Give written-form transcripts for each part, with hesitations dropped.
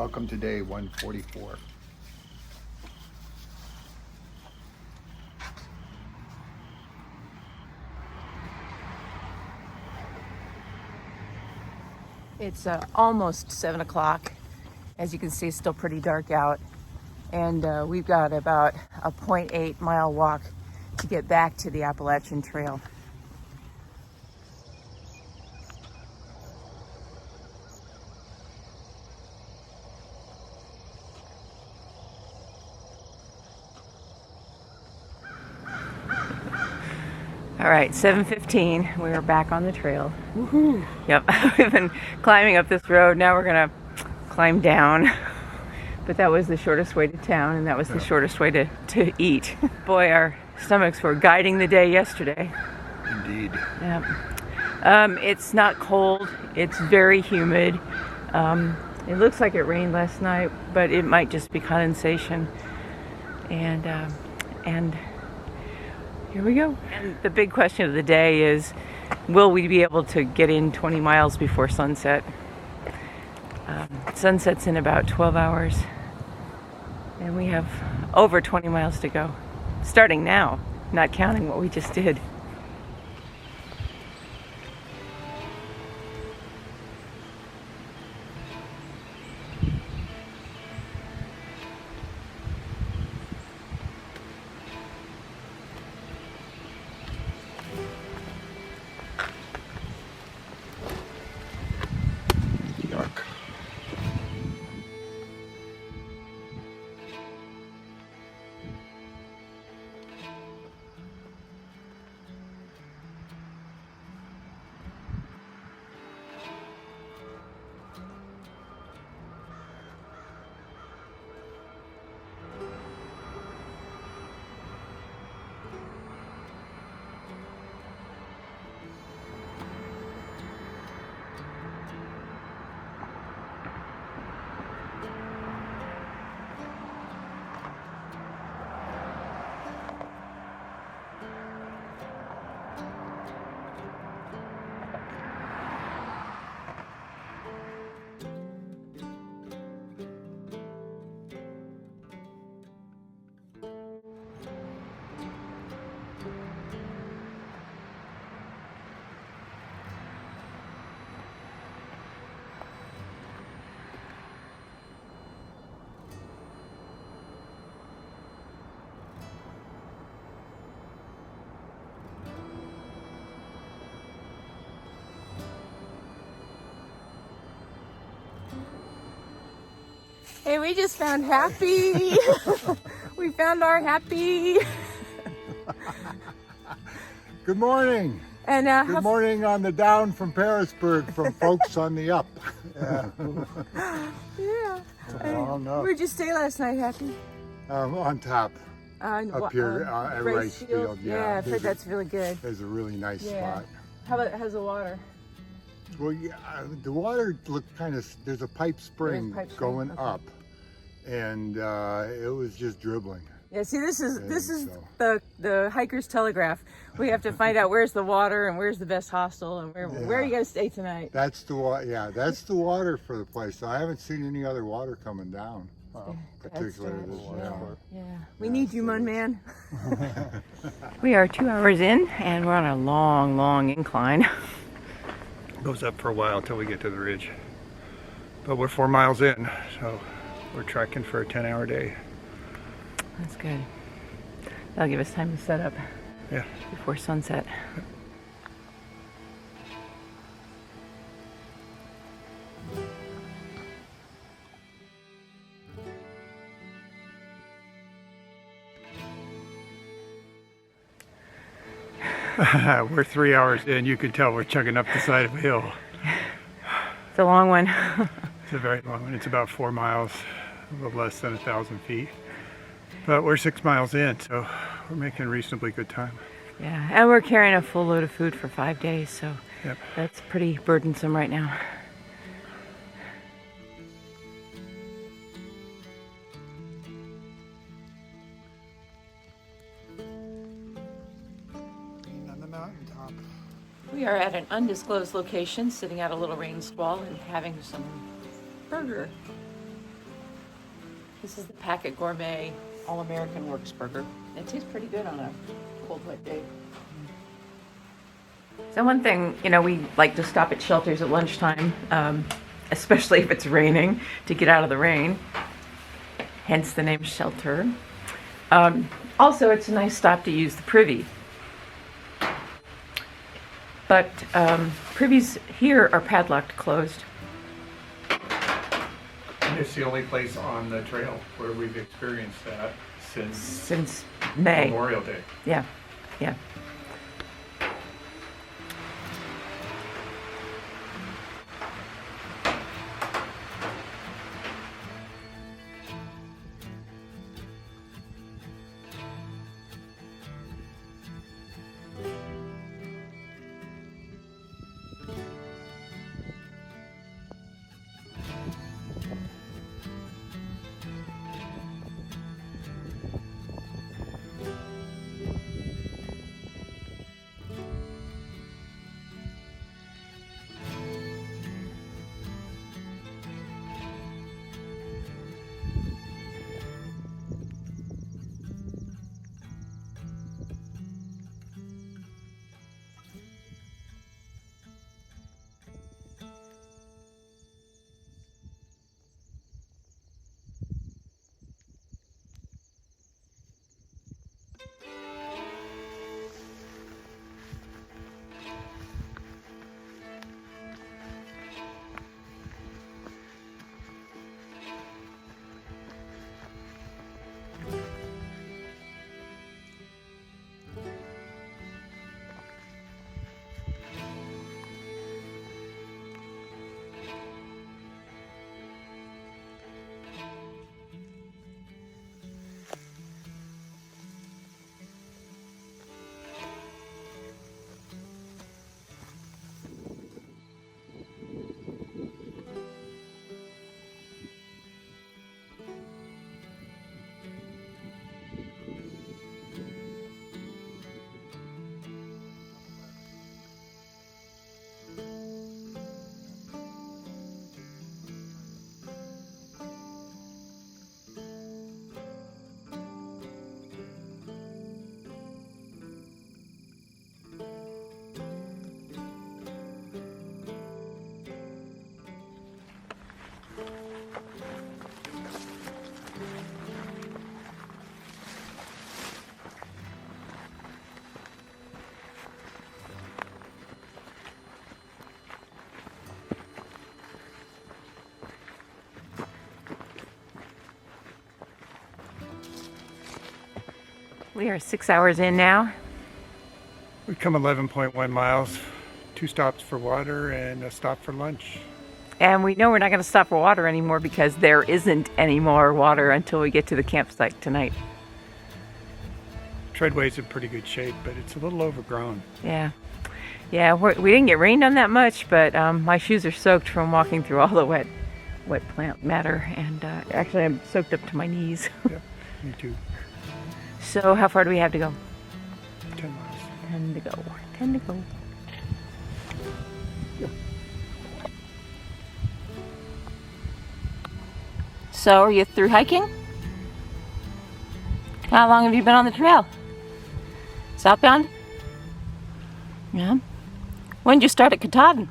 Welcome to day 144. It's almost 7 o'clock. As you can see, it's still pretty dark out. And we've got about a 0.8 mile walk to get back to the Appalachian Trail. All right, 7:15. We are back on the trail. Woohoo! Yep, we've been climbing up this road. Now we're gonna climb down. But that was the shortest way to town, and that was the shortest way to eat. Boy, our stomachs were guiding the day yesterday. Indeed. Yep. It's not cold. It's very humid. It looks like it rained last night, but it might just be condensation. And here we go. And the big question of the day is, will we be able to get in 20 miles before sunset? Sunset's in about 12 hours. And we have over 20 miles to go. Starting now, not counting what we just did. Dark. Hey, we just found Happy. We found our Happy. Good morning. And Good morning on the down from Parisburg from folks on the up. Yeah. Yeah. Long up. Where'd you stay last night, Happy? On top, up here at Rice Field. Yeah, I've heard that's really good. There's a really nice spot. How's the water? Well, yeah, the water looked kind of, there's a pipe spring going up, and it was just dribbling. Yeah, see, this is so. the Hiker's Telegraph. We have to find out where's the water and where's the best hostel and where are you gonna stay tonight? That's the water. Yeah, that's the water for the place. So I haven't seen any other water coming down, particularly this. Yeah, we need you, Mun Man. We are 2 hours in, and we're on a long incline. Goes up for a while until we get to the ridge. But we're 4 miles in, so we're trekking for a 10-hour day. That's good. That'll give us time to set up before sunset. We're 3 hours in. You can tell we're chugging up the side of a hill. It's a long one. It's a very long one. It's about 4 miles, a little less than 1,000 feet. But we're 6 miles in, so we're making reasonably good time. Yeah, and we're carrying a full load of food for 5 days, so that's pretty burdensome right now. Being on the mountaintop. We are at an undisclosed location, sitting out a little rain squall and having some burger. This is the Packet Gourmet All-American Works Burger. It tastes pretty good on a cold, wet day. So one thing, we like to stop at shelters at lunchtime, especially if it's raining, to get out of the rain. Hence the name Shelter. Also, it's a nice stop to use the Privy. But privies here are padlocked closed. It's the only place on the trail where we've experienced that since May. Memorial Day. Yeah, yeah. We are 6 hours in now. We've come 11.1 miles, 2 stops for water and a stop for lunch. And we know we're not going to stop for water anymore because there isn't any more water until we get to the campsite tonight. Treadway's in pretty good shape, but it's a little overgrown. Yeah. Yeah, we didn't get rained on that much, but my shoes are soaked from walking through all the wet plant matter. And actually, I'm soaked up to my knees. Yep, me too. So how far do we have to go? 10 miles. 10 to go. 10 to go. So, are you through hiking? How long have you been on the trail? Southbound? Yeah. When did you start at Katahdin?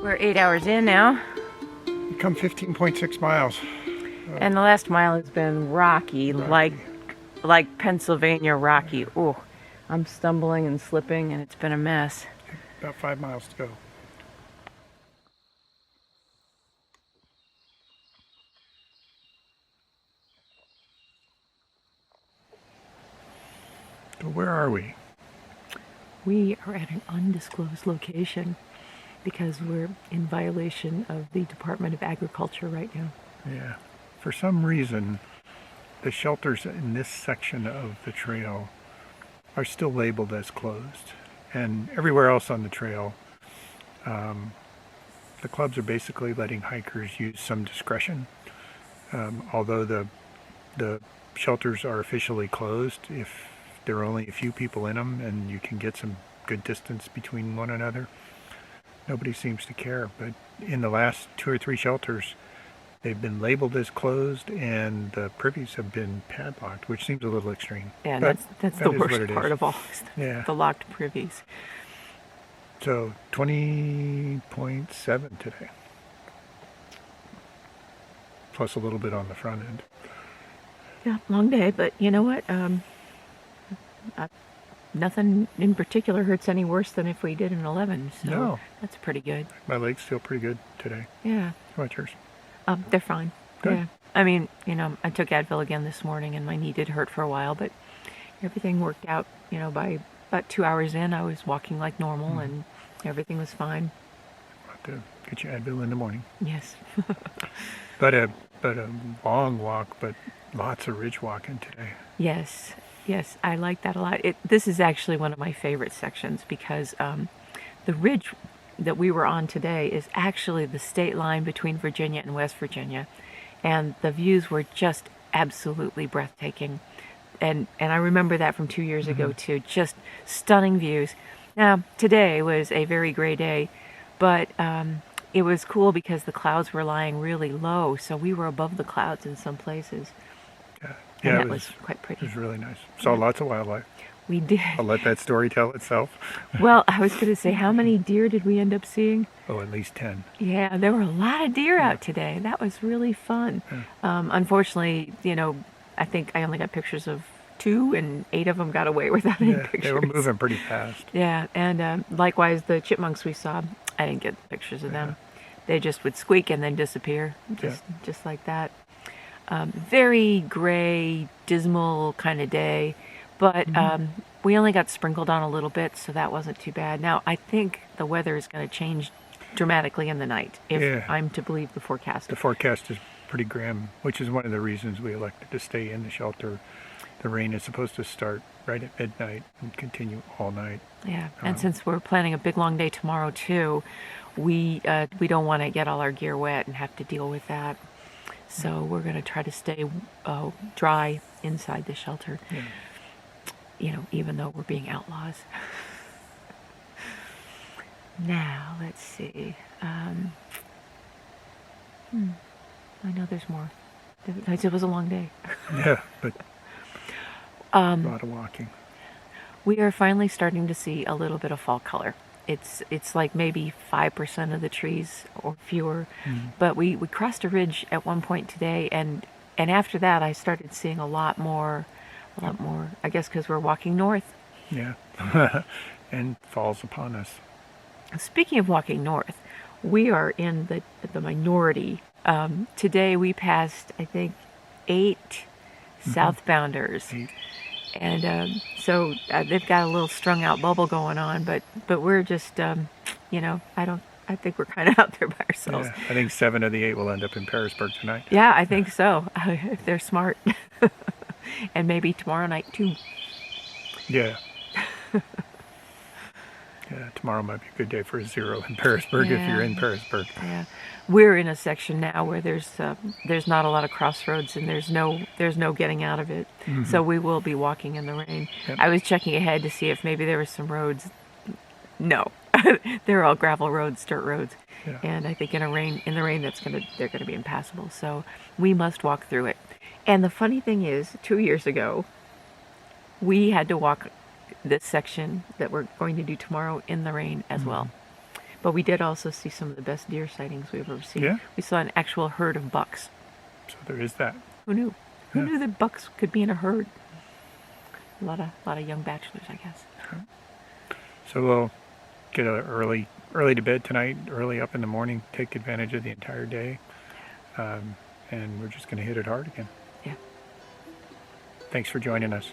We're 8 hours in now. We come 15.6 miles. And the last mile has been rocky. Like Pennsylvania rocky. Ooh, I'm stumbling and slipping, and it's been a mess. About 5 miles to go. So where are we? We are at an undisclosed location because we're in violation of the Department of Agriculture right now. Yeah. For some reason, the shelters in this section of the trail are still labeled as closed. And everywhere else on the trail, the clubs are basically letting hikers use some discretion. Although the shelters are officially closed, if there are only a few people in them and you can get some good distance between one another, nobody seems to care. But in the last 2 or 3 shelters, they've been labeled as closed and the privies have been padlocked, which seems a little extreme. Yeah, But that's that the is what worst it part is. of all, is Yeah. the locked privies. So 20.7 today. Plus a little bit on the front end. Yeah, long day, but you know what? Nothing in particular hurts any worse than if we did an 11, so No. that's pretty good. My legs feel pretty good today. Yeah, How about yours? they're fine. Good. Yeah, I mean, I took Advil again this morning, and my knee did hurt for a while, but everything worked out. By about 2 hours in, I was walking like normal, and everything was fine. I'll have to get you Advil in the morning. Yes. But a long walk, but lots of ridge walking today. Yes, I like that a lot. This is actually one of my favorite sections because the ridge that we were on today is actually the state line between Virginia and West Virginia, and the views were just absolutely breathtaking. And I remember that from 2 years ago too, just stunning views. Now, today was a very gray day, but it was cool because the clouds were lying really low, so we were above the clouds in some places. Yeah, And it that was quite it pretty. was really nice. Saw lots of wildlife. We did. I'll let that story tell itself. Well, I was going to say, how many deer did we end up seeing? Oh, at least 10. Yeah, there were a lot of deer out today. That was really fun. Unfortunately, I think I only got pictures of 2, and 8 of them got away without any Yeah, pictures. they were moving pretty fast. Yeah, and likewise, the chipmunks we saw, I didn't get pictures of them. They just would squeak and then disappear, just like that. Very gray, dismal kind of day, but we only got sprinkled on a little bit, so that wasn't too bad. Now, I think the weather is going to change dramatically in the night, if I'm to believe the forecast. The forecast is pretty grim, which is one of the reasons we elected to stay in the shelter. The rain is supposed to start right at midnight and continue all night. Yeah, and since we're planning a big long day tomorrow too, we don't want to get all our gear wet and have to deal with that. So we're going to try to stay dry inside the shelter. Yeah. Even though we're being outlaws. Now, let's see. I know there's more. It was a long day. Yeah, but a lot of walking. We are finally starting to see a little bit of fall color. It's like maybe 5% of the trees or fewer, but we crossed a ridge at one point today, and after that I started seeing a lot more. I guess because we're walking north. Yeah, and falls upon us. Speaking of walking north, we are in the minority. Today we passed, I think, 8 southbounders. 8. And so they've got a little strung out bubble going on, but we're just, I think we're kind of out there by ourselves. Yeah, I think 7 of the 8 will end up in Pearisburg tonight. Yeah, I think so, if they're smart. And maybe tomorrow night too. Yeah. Yeah, tomorrow might be a good day for a 0 in Pearisburg if you're in Pearisburg. Yeah, we're in a section now where there's not a lot of crossroads and there's no getting out of it. So we will be walking in the rain. Yep. I was checking ahead to see if maybe there were some roads. No, they're all gravel roads, dirt roads, Yeah. and I think in the rain they're gonna be impassable. So we must walk through it. And the funny thing is, 2 years ago, we had to walk this section that we're going to do tomorrow in the rain as well. But we did also see some of the best deer sightings we've ever seen. Yeah. We saw an actual herd of bucks. So there is that. Who knew? Who Yeah. knew that bucks could be in a herd? A lot of young bachelors, I guess. So we'll get early to bed tonight, early up in the morning, take advantage of the entire day, and we're just going to hit it hard again. Yeah. Thanks for joining us.